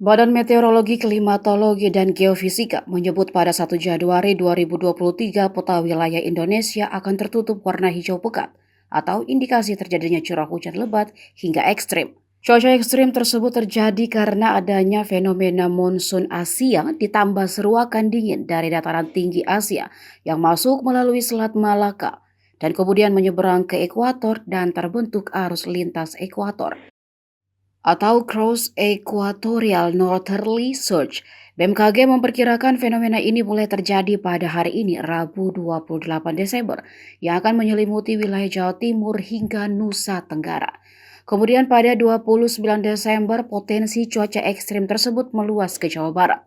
Badan Meteorologi, Klimatologi, dan Geofisika menyebut pada 1 Januari 2023 peta wilayah Indonesia akan tertutup warna hijau pekat atau indikasi terjadinya curah hujan lebat hingga ekstrim. Cuaca ekstrim tersebut terjadi karena adanya fenomena monsun Asia ditambah seruakan dingin dari dataran tinggi Asia yang masuk melalui Selat Malaka dan kemudian menyeberang ke ekuator dan terbentuk arus lintas ekuator atau Cross Equatorial Northerly Surge. BMKG memperkirakan fenomena ini mulai terjadi pada hari ini, Rabu 28 Desember, yang akan menyelimuti wilayah Jawa Timur hingga Nusa Tenggara. Kemudian pada 29 Desember, potensi cuaca ekstrim tersebut meluas ke Jawa Barat,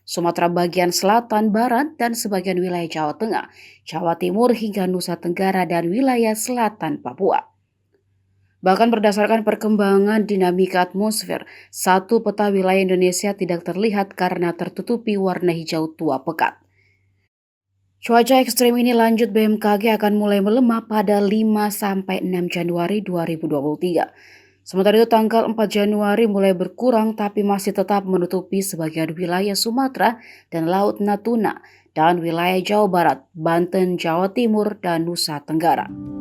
Sumatera bagian selatan, barat, dan sebagian wilayah Jawa Tengah, Jawa Timur hingga Nusa Tenggara, dan wilayah selatan Papua. Bahkan berdasarkan perkembangan dinamika atmosfer, satu peta wilayah Indonesia tidak terlihat karena tertutupi warna hijau tua pekat. Cuaca ekstrim ini lanjut BMKG akan mulai melemah pada 5-6 Januari 2023. Sementara itu tanggal 4 Januari mulai berkurang tapi masih tetap menutupi sebagian wilayah Sumatera dan Laut Natuna dan wilayah Jawa Barat, Banten, Jawa Timur, dan Nusa Tenggara.